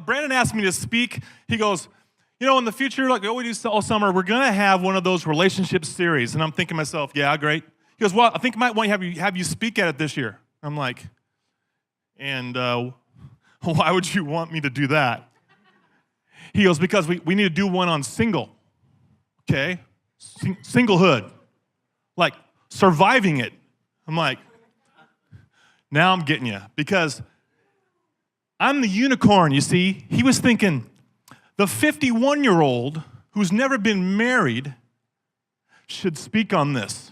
Brandon asked me to speak. He goes, in the future, like we always do all summer, we're going to have one of those relationship series. And I'm thinking to myself, yeah, great. He goes, well, I think I might want to have you speak at it this year. I'm like, and why would you want me to do that? He goes, because we need to do one on single, okay? Singlehood, like surviving it. I'm like, now I'm getting you, because I'm the unicorn, you see. He was thinking, the 51-year-old who's never been married should speak on this.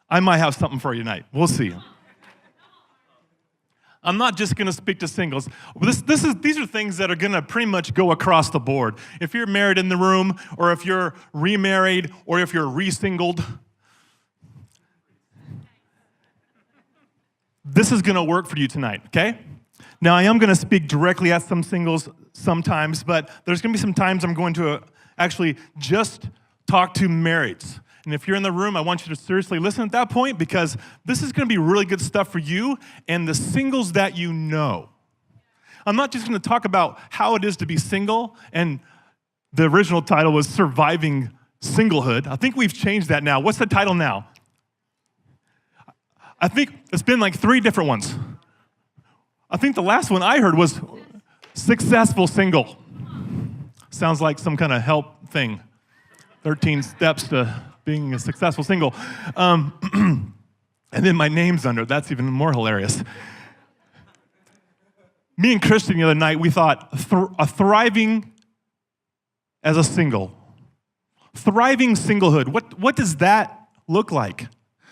I might have something for you tonight. We'll see. I'm not just going to speak to singles. These are things that are going to pretty much go across the board. If you're married in the room, or if you're remarried, or if you're re-singled, this is going to work for you tonight, okay? Now, I am going to speak directly at some singles sometimes, but there's going to be some times I'm going to actually just talk to marrieds. And if you're in the room, I want you to seriously listen at that point, because this is going to be really good stuff for you and the singles that you know. I'm not just going to talk about how it is to be single, and the original title was Surviving Singlehood. I think we've changed that now. What's the title now? I think it's been like 3 different ones. I think the last one I heard was Successful Single. Sounds like some kind of help thing. 13 steps to being a successful single. And then my name's under it. That's even more hilarious. Me and Christian the other night, we thought thriving as a single. Thriving singlehood. What does that look like?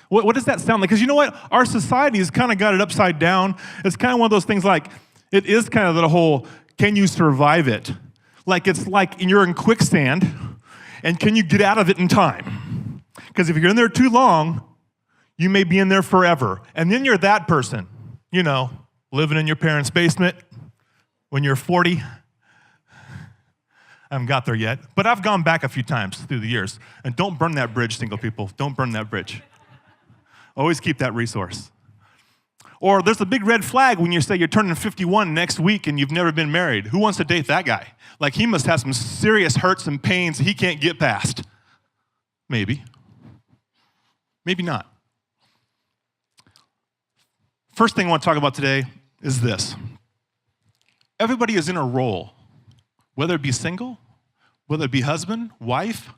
What does that sound like? Because you know what? Our society has kind of got it upside down. It's kind of one of those things like, it is kind of the whole, can you survive it? Like it's like you're in quicksand, and can you get out of it in time? Because if you're in there too long, you may be in there forever. And then you're that person, living in your parents' basement when you're 40. I haven't got there yet, but I've gone back a few times through the years. And don't burn that bridge, single people. Don't burn that bridge. Always keep that resource. Or there's a big red flag when you say you're turning 51 next week and you've never been married. Who wants to date that guy? Like, he must have some serious hurts and pains he can't get past. Maybe. Maybe not. First thing I want to talk about today is this. Everybody is in a role, whether it be single, whether it be husband, wife.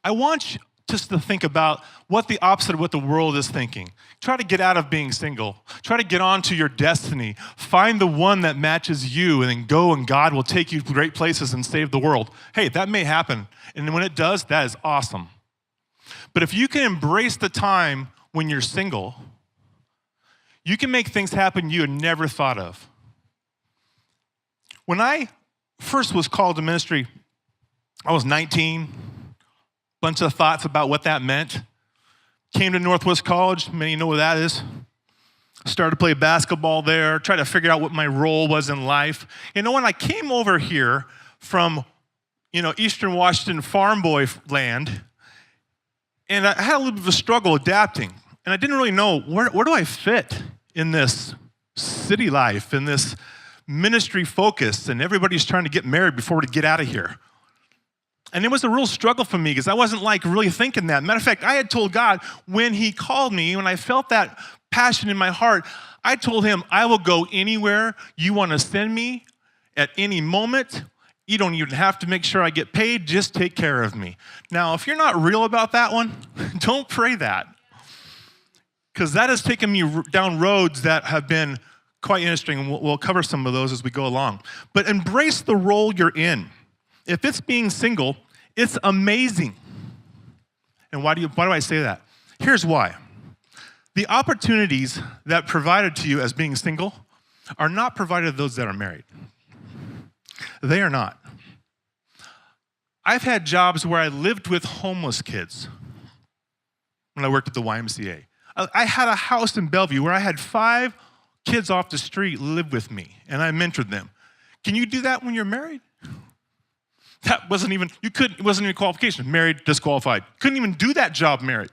I want you just to think about what the opposite of what the world is thinking. Try to get out of being single. Try to get on to your destiny. Find the one that matches you, and then go, and God will take you to great places and save the world. Hey, that may happen. And when it does, that is awesome. But if you can embrace the time when you're single, you can make things happen you had never thought of. When I first was called to ministry, I was 19. Bunch of thoughts about what that meant. Came to Northwest College, many know what that is. Started to play basketball there, tried to figure out what my role was in life. When I came over here from, Eastern Washington farm boy land, and I had a little bit of a struggle adapting. And I didn't really know, where do I fit in this city life, in this ministry focus, and everybody's trying to get married before we get out of here. And it was a real struggle for me, because I wasn't really thinking that. Matter of fact, I had told God when he called me, when I felt that passion in my heart, I told him, I will go anywhere you want to send me at any moment. You don't even have to make sure I get paid. Just take care of me. Now, if you're not real about that one, don't pray that. Because that has taken me down roads that have been quite interesting, and we'll cover some of those as we go along. But embrace the role you're in. If it's being single, it's amazing. And why do I say that? Here's why. The opportunities that provided to you as being single are not provided to those that are married. They are not. I've had jobs where I lived with homeless kids when I worked at the YMCA. I had a house in Bellevue where I had 5 kids off the street live with me, and I mentored them. Can you do that when you're married? That wasn't even, it wasn't even a qualification. Married, disqualified. Couldn't even do that job married.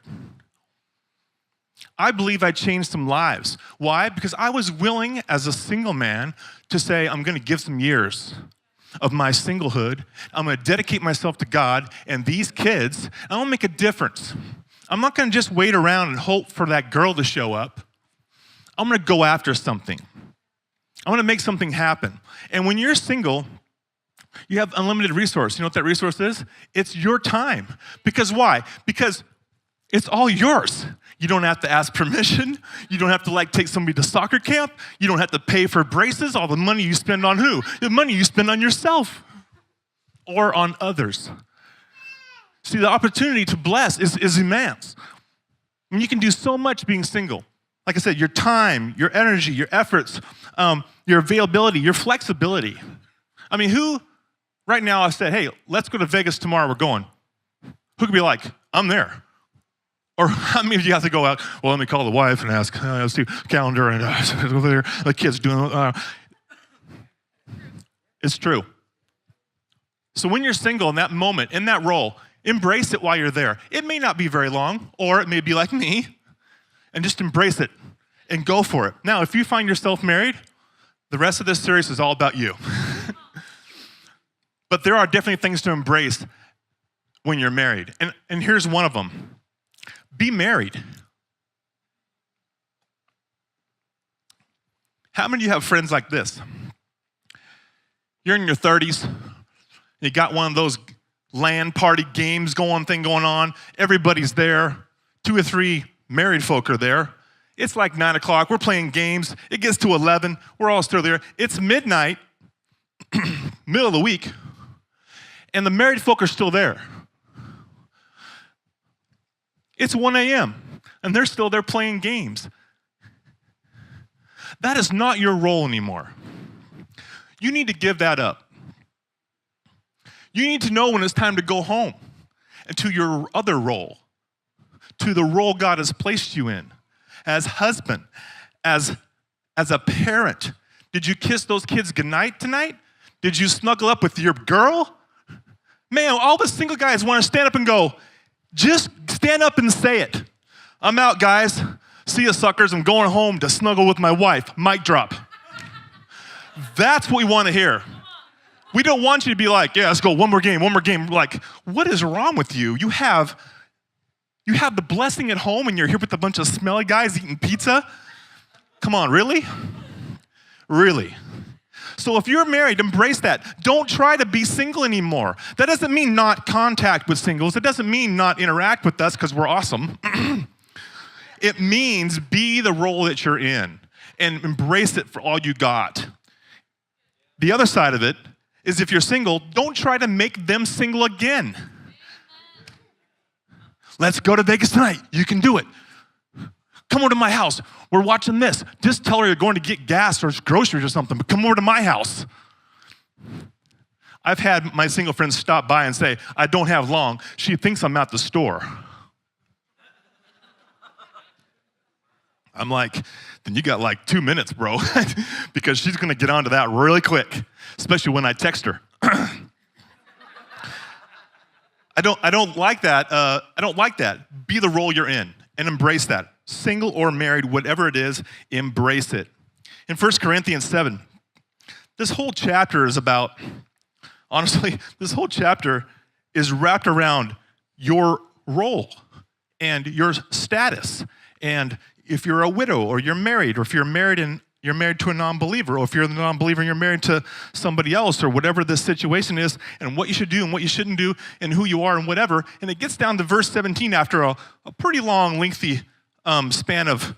I believe I changed some lives. Why? Because I was willing as a single man to say, I'm going to give some years of my singlehood. I'm going to dedicate myself to God and these kids. I'm going to make a difference. I'm not going to just wait around and hope for that girl to show up. I'm going to go after something. I'm going to make something happen. And when you're single, you have unlimited resource. You know what that resource is? It's your time. Because why? Because it's all yours. You don't have to ask permission. You don't have to take somebody to soccer camp. You don't have to pay for braces. All the money you spend on who? The money you spend on yourself or on others. See, the opportunity to bless is immense. And you can do so much being single. Like I said, your time, your energy, your efforts, your availability, your flexibility. I mean, who, right now I said, hey, let's go to Vegas tomorrow, we're going. Who could be like, I'm there? Or how many of you have to go out, well, let me call the wife and ask, let's do calendar and over there, the kids doing, It's true. So when you're single in that moment, in that role, embrace it while you're there. It may not be very long, or it may be like me, and just embrace it and go for it. Now, if you find yourself married, the rest of this series is all about you. But there are definitely things to embrace when you're married. And here's one of them. Be married. How many of you have friends like this? You're in your 30s. You got one of those LAN party games going on. Everybody's there. 2 or 3 married folk are there. It's like 9 o'clock. We're playing games. It gets to 11. We're all still there. It's midnight, middle of the week, and the married folk are still there. It's 1 a.m., and they're still there playing games. That is not your role anymore. You need to give that up. You need to know when it's time to go home and to your other role, to the role God has placed you in as husband, as a parent. Did you kiss those kids goodnight tonight? Did you snuggle up with your girl? Man, all the single guys want to stand up and go, just stand up and say it. I'm out, guys. See you, suckers. I'm going home to snuggle with my wife. Mic drop. That's what we want to hear. We don't want you to be like, yeah, let's go, one more game. Like, what is wrong with you? You have the blessing at home and you're here with a bunch of smelly guys eating pizza? Come on, really? Really? So if you're married, embrace that. Don't try to be single anymore. That doesn't mean not contact with singles. It doesn't mean not interact with us because we're awesome. It means be the role that you're in and embrace it for all you got. The other side of it is if you're single, don't try to make them single again. Let's go to Vegas tonight. You can do it. Come over to my house. We're watching this. Just tell her you're going to get gas or groceries or something, but come over to my house. I've had my single friends stop by and say, I don't have long. She thinks I'm at the store. I'm like, then you got like 2 minutes, bro, because she's going to get onto that really quick, especially when I text her. I don't like that. I don't like that. Be the role you're in and embrace that. Single or married, whatever it is, embrace it. In 1 Corinthians 7, this whole chapter is about, honestly, this whole chapter is wrapped around your role and your status. And if you're a widow or you're married, or if you're married and you're married to a non-believer, or if you're a non-believer and you're married to somebody else, or whatever this situation is, and what you should do and what you shouldn't do, and who you are and whatever. And it gets down to verse 17 after a pretty long, lengthy span of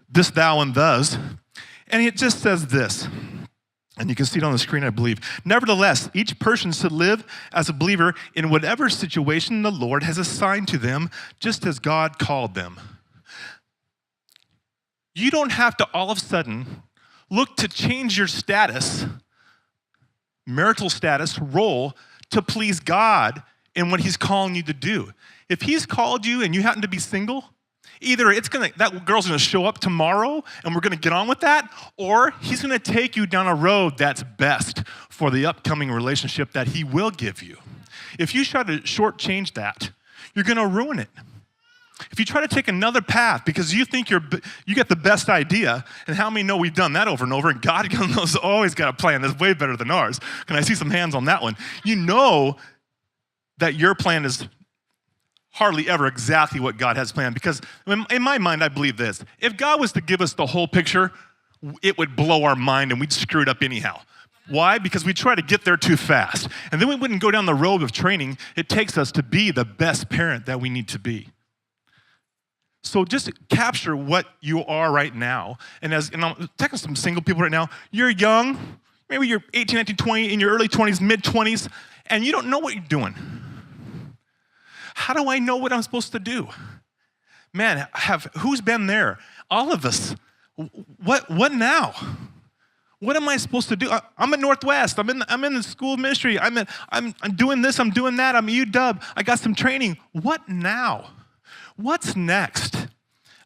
this, thou, and thus. And it just says this, and you can see it on the screen, I believe. Nevertheless, each person should live as a believer in whatever situation the Lord has assigned to them, just as God called them. You don't have to all of a sudden look to change your status, marital status, role, to please God in what he's calling you to do. If he's called you and you happen to be single, either that girl's gonna show up tomorrow and we're gonna get on with that, or he's gonna take you down a road that's best for the upcoming relationship that he will give you. If you try to shortchange that, you're gonna ruin it. If you try to take another path because you think you get the best idea, and how many know we've done that over and over, and God knows always got a plan that's way better than ours. Can I see some hands on that one? You know that your plan is hardly ever exactly what God has planned, because in my mind, I believe this. If God was to give us the whole picture, it would blow our mind and we'd screw it up anyhow. Why? Because we try to get there too fast. And then we wouldn't go down the road of training it takes us to be the best parent that we need to be. So just capture what you are right now. And I'm talking to some single people right now. You're young, maybe you're 18, 19, 20, in your early 20s, mid-20s, and you don't know what you're doing. How do I know what I'm supposed to do? Man, who's been there? All of us. What now? What am I supposed to do? I'm at Northwest. I'm in the school of ministry. I'm doing this. I'm doing that. I'm at UW. I got some training. What now? What's next?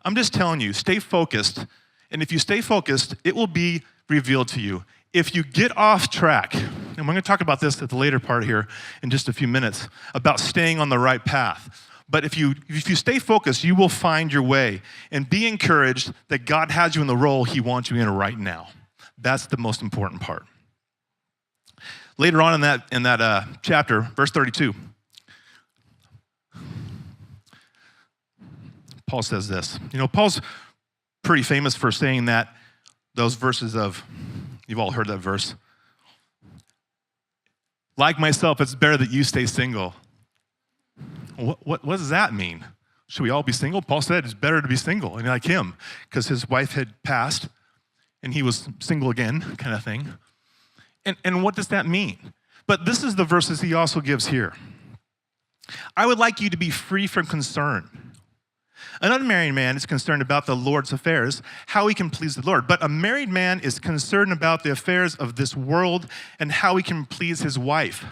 I'm just telling you, stay focused. And if you stay focused, it will be revealed to you. If you get off track, and we're going to talk about this at the later part here in just a few minutes, about staying on the right path. But if you stay focused, you will find your way. And be encouraged that God has you in the role he wants you in right now. That's the most important part. Later on in that chapter, verse 32, Paul says this. You know, Paul's pretty famous for saying that, those verses of, you've all heard that verse. Like myself, it's better that you stay single. What does that mean? Should we all be single? Paul said it's better to be single, and like him, because his wife had passed, and he was single again, kind of thing. And what does that mean? But this is the verses he also gives here. I would like you to be free from concern. An unmarried man is concerned about the Lord's affairs, how he can please the Lord. But a married man is concerned about the affairs of this world and how he can please his wife.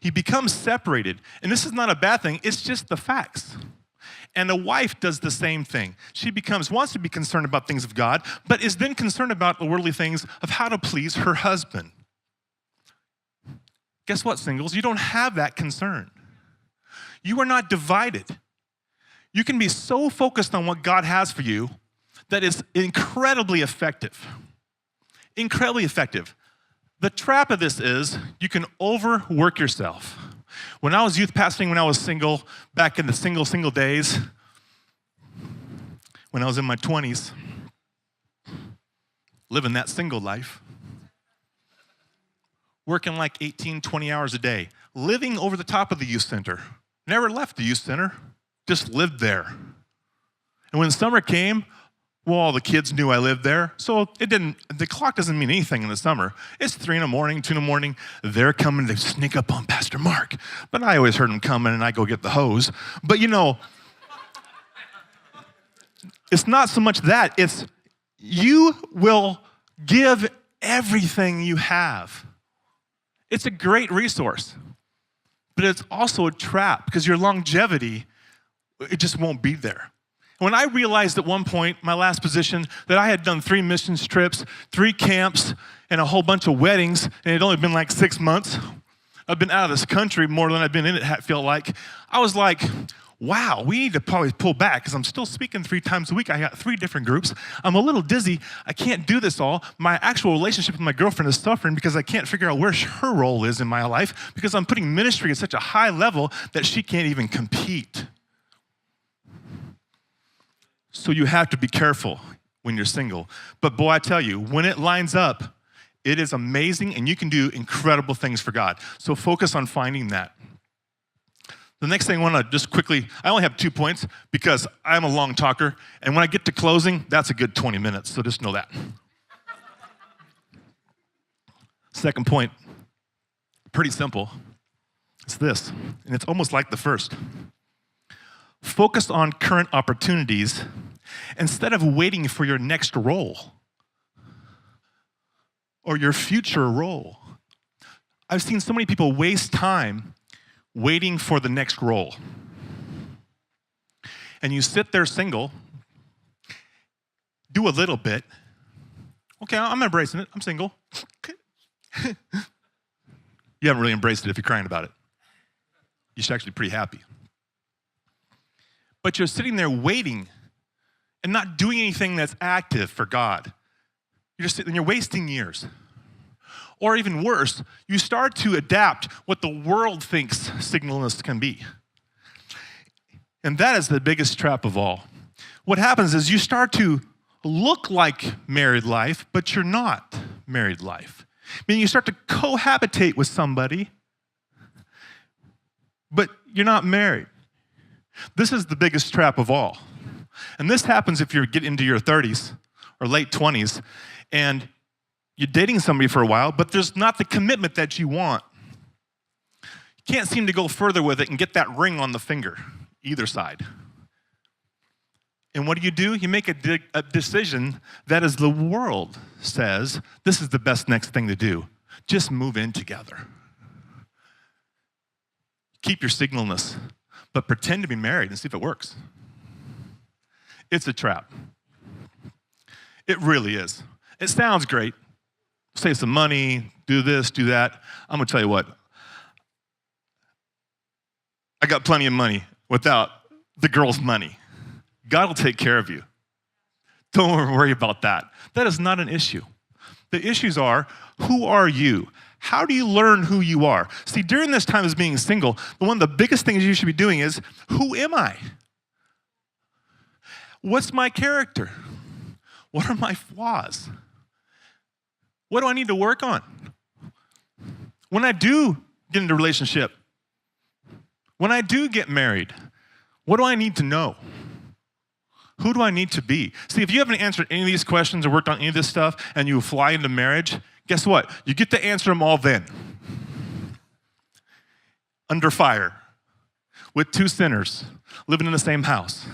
He becomes separated. And this is not a bad thing. It's just the facts. And a wife does the same thing. She wants to be concerned about things of God, but is then concerned about the worldly things of how to please her husband. Guess what, singles? You don't have that concern. You are not divided. You can be so focused on what God has for you that it's incredibly effective. Incredibly effective. The trap of this is you can overwork yourself. When I was youth pastoring, when I was single, back in the single days, when I was in my 20s, living that single life, working like 18, 20 hours a day, living over the top of the youth center. Never left the youth center. Just lived there. And when summer came, well, all the kids knew I lived there. So the clock doesn't mean anything in the summer. It's 3 in the morning, 2 in the morning. They're coming to sneak up on Pastor Mark. But I always heard them coming and I go get the hose. But you know, it's not so much that. It's you will give everything you have. It's a great resource. But it's also a trap because your longevity, it just won't be there. When I realized at one point, my last position, that I had done 3 missions trips, 3 camps, and a whole bunch of weddings, and it had only been like 6 months. I've been out of this country more than I've been in it, I feel like. I was like, wow, we need to probably pull back because I'm still speaking 3 times a week. I got 3 different groups. I'm a little dizzy. I can't do this all. My actual relationship with my girlfriend is suffering because I can't figure out where her role is in my life because I'm putting ministry at such a high level that she can't even compete. So you have to be careful when you're single. But boy, I tell you, when it lines up, it is amazing and you can do incredible things for God. So focus on finding that. The next thing I want to just quickly, I only have 2 points because I'm a long talker. And when I get to closing, that's a good 20 minutes. So just know that. Second point, pretty simple. It's this, and it's almost like the first. Focus on current opportunities instead of waiting for your next role or your future role. I've seen so many people waste time waiting for the next role. And you sit there single, do a little bit. Okay, I'm embracing it. I'm single. You haven't really embraced it if you're crying about it. You should actually be pretty happy. but you're sitting there waiting and not doing anything that's active for God. You're just sitting and you're wasting years. Or even worse, you start to adapt what the world thinks singleness can be. And that is the biggest trap of all. What happens is you start to look like married life, but you're not married life. Meaning you start to cohabitate with somebody, but you're not married. This is the biggest trap of all. And this happens if you get into your 30s or late 20s and you're dating somebody for a while, but there's not the commitment that you want. You can't seem to go further with it and get that ring on the finger, either side. And what do? You make a decision that, as the world says, this is the best next thing to do. Just move in together. Keep your singleness, but pretend to be married and see if it works. It's a trap. It really is. It sounds great. Save some money, do this, do that. I'm going to tell you what. I got plenty of money without the girl's money. God will take care of you. Don't worry about that. That is not an issue. The issues are, who are you? How do you learn who you are? See, during this time as being single, one of the biggest things you should be doing is, who am I? What's my character? What are my flaws? What do I need to work on? When I do get into a relationship, when I do get married, what do I need to know? Who do I need to be? See, if you haven't answered any of these questions or worked on any of this stuff and you fly into marriage, guess what? You get to answer them all then. Under fire, with two sinners, living in the same house.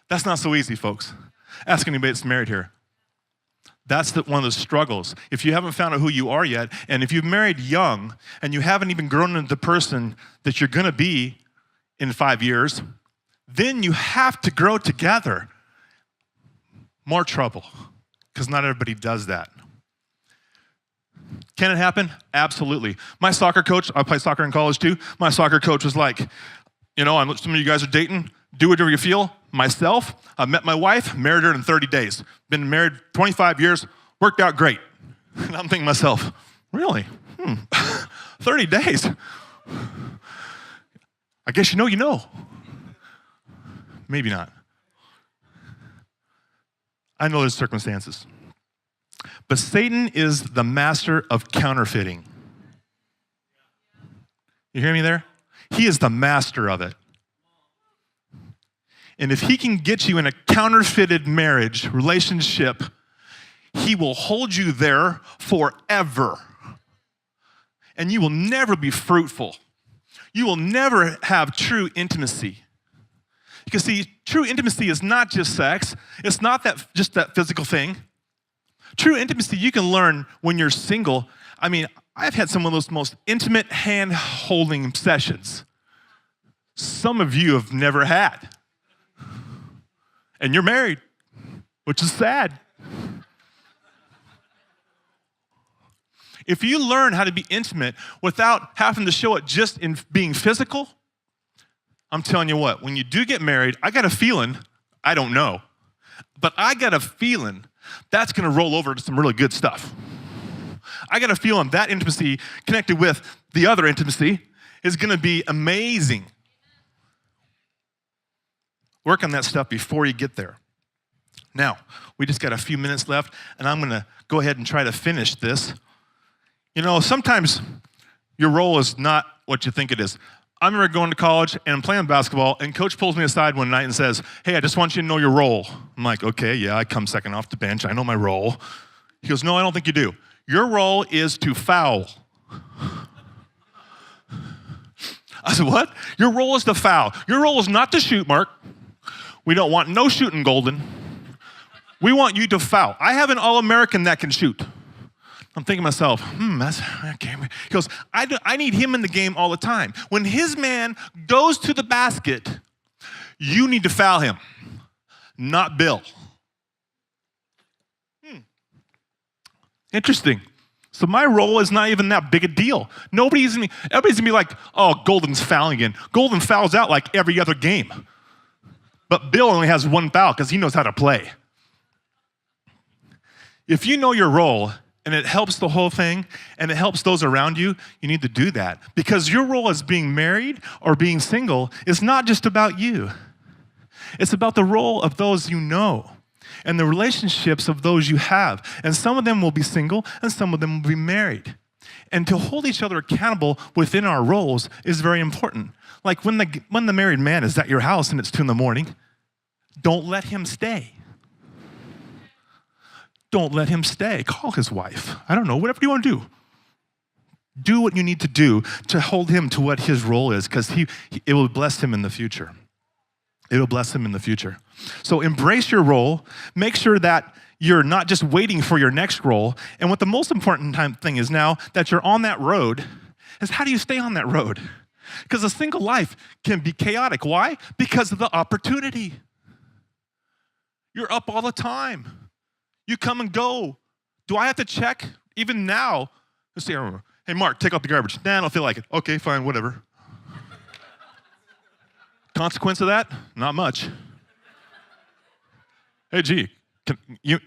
That's not so easy, folks. Ask anybody that's married here. That's one of the struggles. If you haven't found out who you are yet, and if you've married young and you haven't even grown into the person that you're going to be in 5 years, then you have to grow together. More trouble, because not everybody does that. Can it happen? Absolutely. My soccer coach, I played soccer in college too, my soccer coach was like, some of you guys are dating, do whatever you feel. Myself, I met my wife, married her in 30 days. Been married 25 years, worked out great. And I'm thinking to myself, really? 30 days? I guess you know. Maybe not. I know there's circumstances. But Satan is the master of counterfeiting. You hear me there? He is the master of it. And if he can get you in a counterfeited marriage, relationship, he will hold you there forever. And you will never be fruitful. You will never have true intimacy. Because see, true intimacy is not just sex. It's not just that physical thing. True intimacy you can learn when you're single. I mean, I've had some of those most intimate hand-holding sessions. Some of you have never had. And you're married, which is sad. If you learn how to be intimate without having to show it just in being physical, I'm telling you what, when you do get married, I got a feeling, I don't know, but I got a feeling that's going to roll over to some really good stuff. I got a feeling that intimacy connected with the other intimacy is going to be amazing. Work on that stuff before you get there. Now, we just got a few minutes left, and I'm going to go ahead and try to finish this. Sometimes your role is not what you think it is. I remember going to college and I'm playing basketball, and coach pulls me aside one night and says, "Hey, I just want you to know your role." I'm like, "Okay, yeah, I come second off the bench. I know my role." He goes, "No, I don't think you do. Your role is to foul." I said, "What?" "Your role is to foul. Your role is not to shoot, Mark. We don't want no shooting, Golden. We want you to foul. I have an All-American that can shoot." I'm thinking to myself, that's okay. He goes, I need him in the game all the time. When his man goes to the basket, you need to foul him, not Bill. Interesting. So my role is not even that big a deal. Everybody's gonna be like, oh, Golden's fouling again. Golden fouls out like every other game. But Bill only has one foul because he knows how to play. If you know your role and it helps the whole thing and it helps those around you, you need to do that. Because your role as being married or being single is not just about you. It's about the role of those you know and the relationships of those you have. And some of them will be single and some of them will be married. And to hold each other accountable within our roles is very important. Like when the married man is at your house and it's 2 a.m, don't let him stay. Don't let him stay. Call his wife. I don't know, whatever you want to do. Do what you need to do to hold him to what his role is, because it will bless him in the future. It will bless him in the future. So embrace your role. Make sure that you're not just waiting for your next role. And what the most important thing is now that you're on that road is, how do you stay on that road? Because a single life can be chaotic. Why? Because of the opportunity. You're up all the time. You come and go. Do I have to check? Even now, let's see, hey, Mark, take out the garbage. Nah, I don't feel like it. Okay, fine, whatever. Consequence of that? Not much. Hey, gee,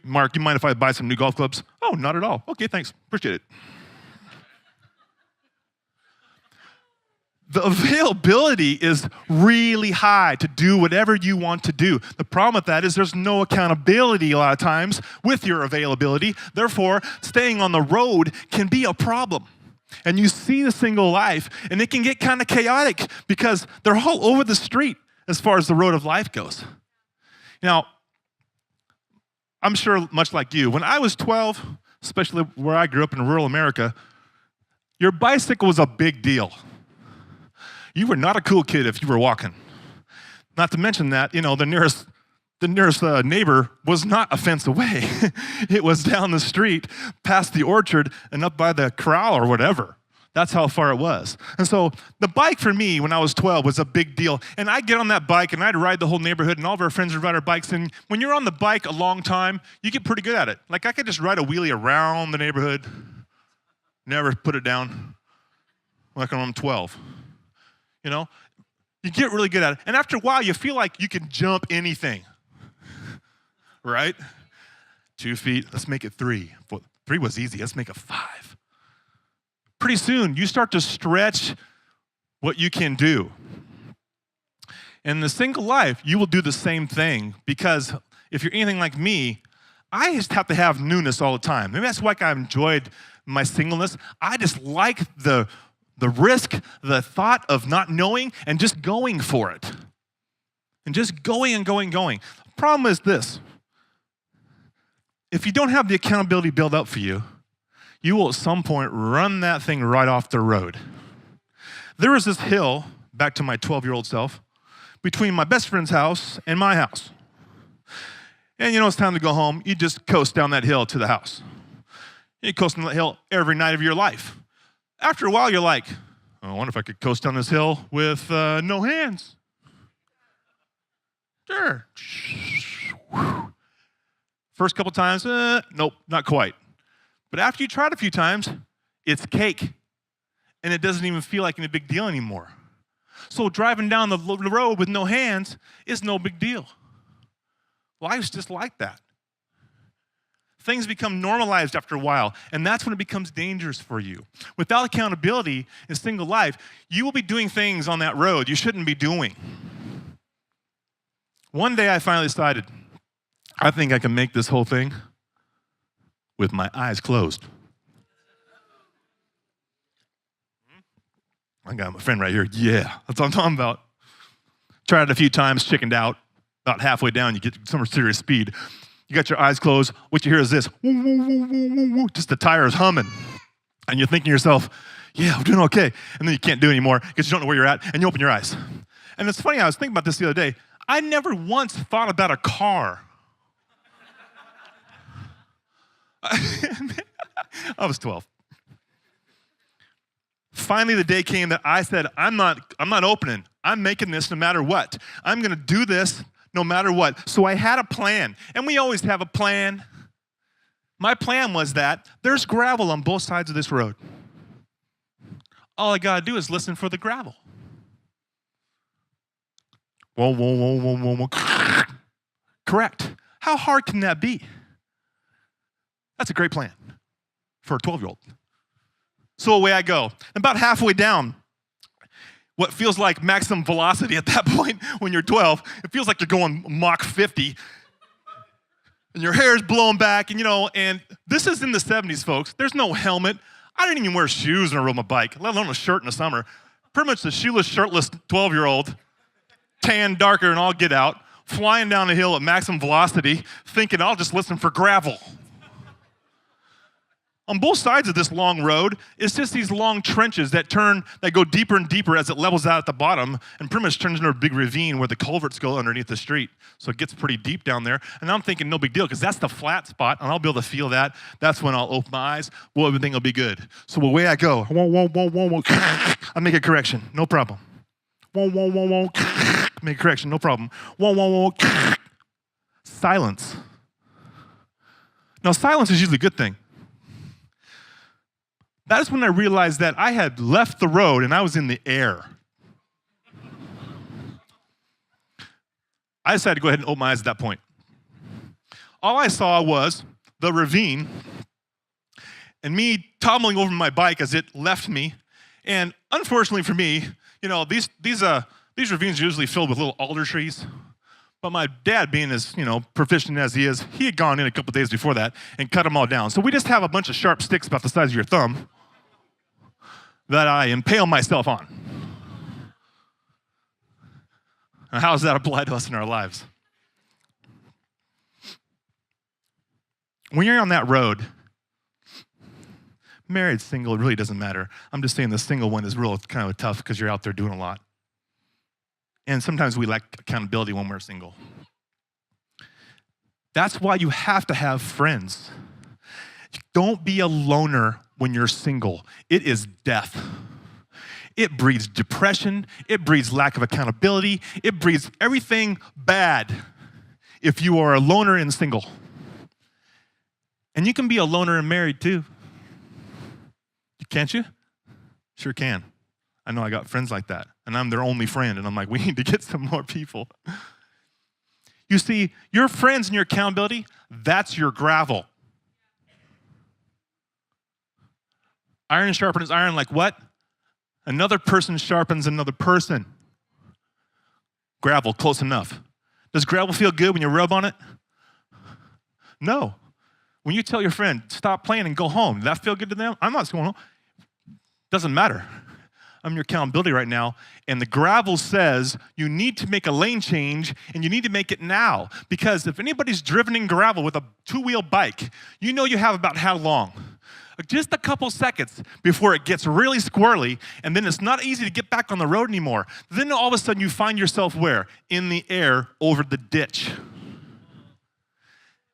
Mark, you mind if I buy some new golf clubs? Oh, not at all. Okay, thanks. Appreciate it. The availability is really high to do whatever you want to do. The problem with that is there's no accountability a lot of times with your availability. Therefore, staying on the road can be a problem. And you see the single life, and it can get kind of chaotic because they're all over the street as far as the road of life goes. Now, I'm sure much like you, when I was 12, especially where I grew up in rural America, your bicycle was a big deal. You were not a cool kid if you were walking. Not to mention that, the nearest neighbor was not a fence away. It was down the street, past the orchard, and up by the corral or whatever. That's how far it was. And so the bike for me when I was 12 was a big deal. And I'd get on that bike and I'd ride the whole neighborhood, and all of our friends would ride our bikes. And when you're on the bike a long time, you get pretty good at it. Like I could just ride a wheelie around the neighborhood, never put it down, like when I'm 12. You get really good at it. And after a while, you feel like you can jump anything, right? 2 feet, let's make it 3. 3 was easy, let's make it 5. Pretty soon, you start to stretch what you can do. In the single life, you will do the same thing, because if you're anything like me, I just have to have newness all the time. Maybe that's why I enjoyed my singleness. I just like the risk, the thought of not knowing and just going for it. And just going and going. The problem is this. If you don't have the accountability built up for you, you will at some point run that thing right off the road. There was this hill, back to my 12-year-old self, between my best friend's house and my house. And it's time to go home. You just coast down that hill to the house. You coast down that hill every night of your life. After a while, you're like, I wonder if I could coast down this hill with no hands. Sure. First couple times, nope, not quite. But after you try it a few times, it's cake. And it doesn't even feel like any big deal anymore. So driving down the road with no hands is no big deal. Life's just like that. Things become normalized after a while, and that's when it becomes dangerous for you. Without accountability in single life, you will be doing things on that road you shouldn't be doing. One day I finally decided, I think I can make this whole thing with my eyes closed. I got my friend right here. Yeah, that's what I'm talking about. Tried it a few times, chickened out. About halfway down, you get some serious speed. You got your eyes closed. What you hear is this. Woo, woo, woo, woo, woo, woo. Just the tires humming. And you're thinking to yourself, yeah, I'm doing okay. And then you can't do it anymore because you don't know where you're at, and you open your eyes. And it's funny, I was thinking about this the other day. I never once thought about a car. I was 12. Finally, the day came that I said, I'm not opening. I'm making this no matter what. I'm going to do this no matter what. So I had a plan. And we always have a plan. My plan was that there's gravel on both sides of this road. All I got to do is listen for the gravel. Whoa, whoa, whoa, whoa, whoa, whoa. Correct. How hard can that be? That's a great plan for a 12-year-old. So away I go. About halfway down, what feels like maximum velocity at that point when you're 12, it feels like you're going Mach 50. And your hair is blowing back, and this is in the 70s, folks. There's no helmet. I didn't even wear shoes when I rode my bike, let alone a shirt in the summer. Pretty much the shoeless, shirtless 12-year-old, tan, darker, and all get out, flying down a hill at maximum velocity, thinking I'll just listen for gravel. On both sides of this long road, it's just these long trenches that go deeper and deeper as it levels out at the bottom and pretty much turns into a big ravine where the culverts go underneath the street. So it gets pretty deep down there. And I'm thinking no big deal because that's the flat spot and I'll be able to feel that. That's when I'll open my eyes. Well, everything will be good. So away I go. Whoa, whoa, whoa, whoa, whoa. I make a correction. No problem. Whoa, whoa, whoa, whoa. Make a correction. No problem. Whoa, whoa, whoa. Silence. Now, silence is usually a good thing. That is when I realized that I had left the road and I was in the air. I decided to go ahead and open my eyes at that point. All I saw was the ravine and me toppling over my bike as it left me. And unfortunately for me, these ravines are usually filled with little alder trees. But my dad, being as proficient as he is, he had gone in a couple days before that and cut them all down. So we just have a bunch of sharp sticks about the size of your thumb that I impale myself on. Now, how does that apply to us in our lives? When you're on that road, married, single, it really doesn't matter. I'm just saying the single one is real kind of tough because you're out there doing a lot. And sometimes we lack accountability when we're single. That's why you have to have friends. Don't be a loner when you're single. It is death. It breeds depression. It breeds lack of accountability. It breeds everything bad if you are a loner and single. And you can be a loner and married too. Can't you? Sure can. I know I got friends like that, and I'm their only friend, and I'm like, we need to get some more people. You see, your friends and your accountability, that's your gravel. Iron sharpens iron like what? Another person sharpens another person. Gravel, close enough. Does gravel feel good when you rub on it? No. When you tell your friend, stop playing and go home, does that feel good to them? I'm not going home. Doesn't matter. I'm your accountability right now. And the gravel says you need to make a lane change and you need to make it now. Because if anybody's driven in gravel with a two-wheel bike, you know you have about how long? Just a couple seconds before it gets really squirrely, and then it's not easy to get back on the road anymore. Then all of a sudden you find yourself where? In the air over the ditch.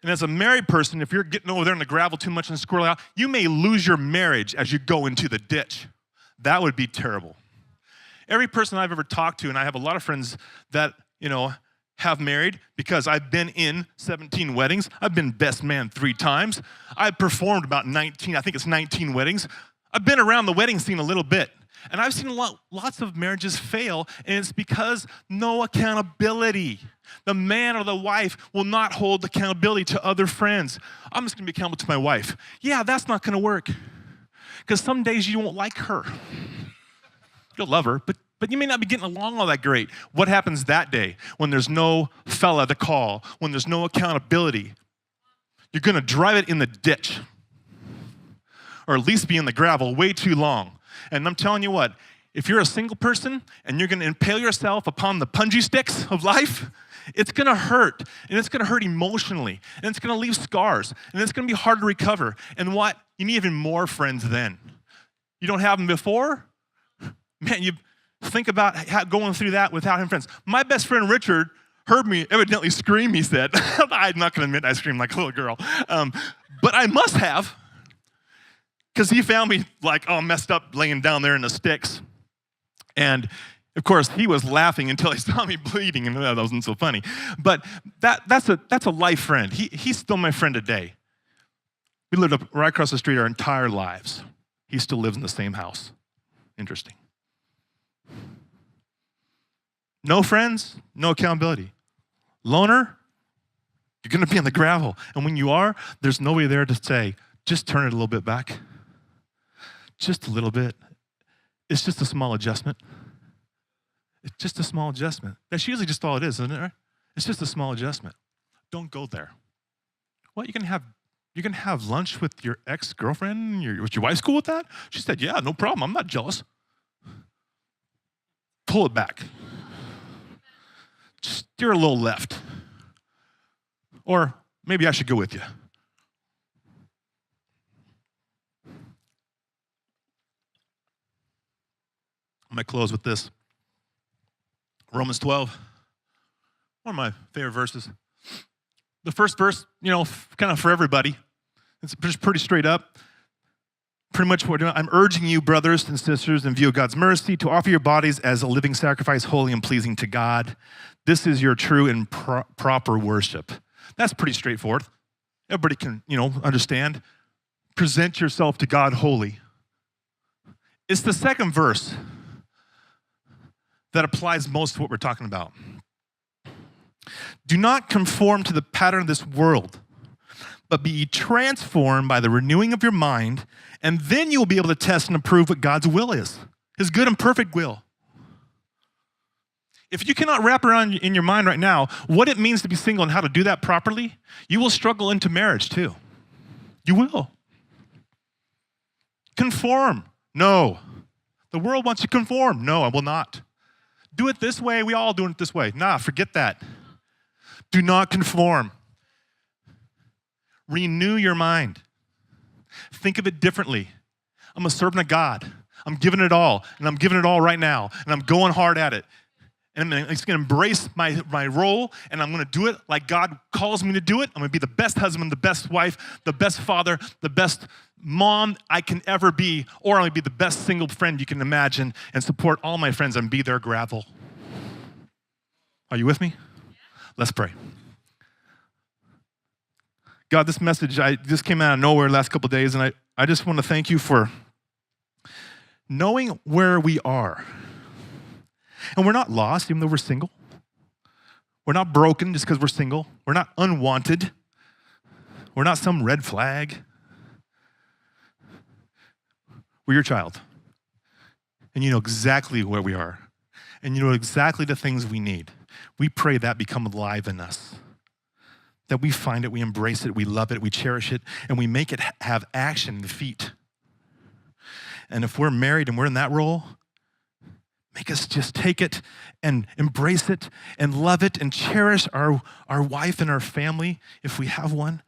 And as a married person, if you're getting over there in the gravel too much and squirrely out, you may lose your marriage as you go into the ditch. That would be terrible. Every person I've ever talked to, and I have a lot of friends that, have married because I've been in 17 weddings. I've been best man 3 times. I've performed about 19 weddings. I've been around the wedding scene a little bit. And I've seen lots of marriages fail, and it's because no accountability. The man or the wife will not hold accountability to other friends. I'm just going to be accountable to my wife. Yeah, that's not going to work. Because some days you won't like her. You'll love her, but you may not be getting along all that great. What happens that day when there's no fella to call, when there's no accountability? You're going to drive it in the ditch, or at least be in the gravel way too long. And I'm telling you what, if you're a single person and you're going to impale yourself upon the punji sticks of life, it's going to hurt, and it's going to hurt emotionally, and it's going to leave scars, and it's going to be hard to recover. And what? You need even more friends then. You don't have them before? Man, you think about going through that without having friends. My best friend Richard heard me evidently scream, he said. I'm not going to admit I screamed like a little girl. But I must have, because he found me like all messed up laying down there in the sticks. And of course, he was laughing until he saw me bleeding, and that wasn't so funny. But that's a life friend. He's still my friend today. We lived up right across the street our entire lives. He still lives in the same house. Interesting. No friends, no accountability. Loner, you're going to be on the gravel. And when you are, there's nobody there to say, just turn it a little bit back. Just a little bit. It's just a small adjustment. It's just a small adjustment. That's usually just all it is, isn't it? Right? It's just a small adjustment. Don't go there. What, you can have lunch with your ex-girlfriend? Was your wife cool with that? She said, yeah, no problem. I'm not jealous. Pull it back. Steer a little left. Or maybe I should go with you. I'm going to close with this. Romans 12, one of my favorite verses. The first verse, kind of for everybody. It's just pretty straight up. Pretty much what we're doing. I'm urging you, brothers and sisters, in view of God's mercy, to offer your bodies as a living sacrifice, holy and pleasing to God. This is your true and proper worship. That's pretty straightforward. Everybody can, understand. Present yourself to God holy. It's the second verse that applies most to what we're talking about. Do not conform to the pattern of this world, but be transformed by the renewing of your mind, and then you'll be able to test and approve what God's will is, his good and perfect will. If you cannot wrap around in your mind right now what it means to be single and how to do that properly, you will struggle into marriage too. You will. Conform. No. The world wants you to conform. No, I will not. Do it this way. We all do it this way. Nah, forget that. Do not conform. Renew your mind. Think of it differently. I'm a servant of God. I'm giving it all, and I'm giving it all right now, and I'm going hard at it. And I'm just going to embrace my role, and I'm going to do it like God calls me to do it. I'm going to be the best husband, the best wife, the best father, the best mom I can ever be, or I'm going to be the best single friend you can imagine and support all my friends and be their gravel. Are you with me? Let's pray. God, this message, this came out of nowhere the last couple of days, and I just want to thank you for knowing where we are. And we're not lost, even though we're single. We're not broken just because we're single. We're not unwanted. We're not some red flag. We're your child. And you know exactly where we are. And you know exactly the things we need. We pray that become alive in us. That we find it, we embrace it, we love it, we cherish it, and we make it have action in the feet. And if we're married and we're in that role, make us just take it and embrace it and love it and cherish our wife and our family if we have one.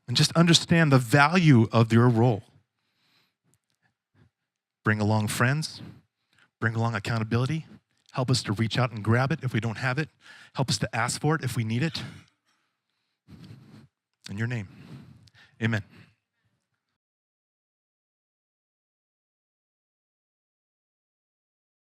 And just understand the value of your role. Bring along friends. Bring along accountability. Help us to reach out and grab it if we don't have it. Help us to ask for it if we need it. In your name, amen.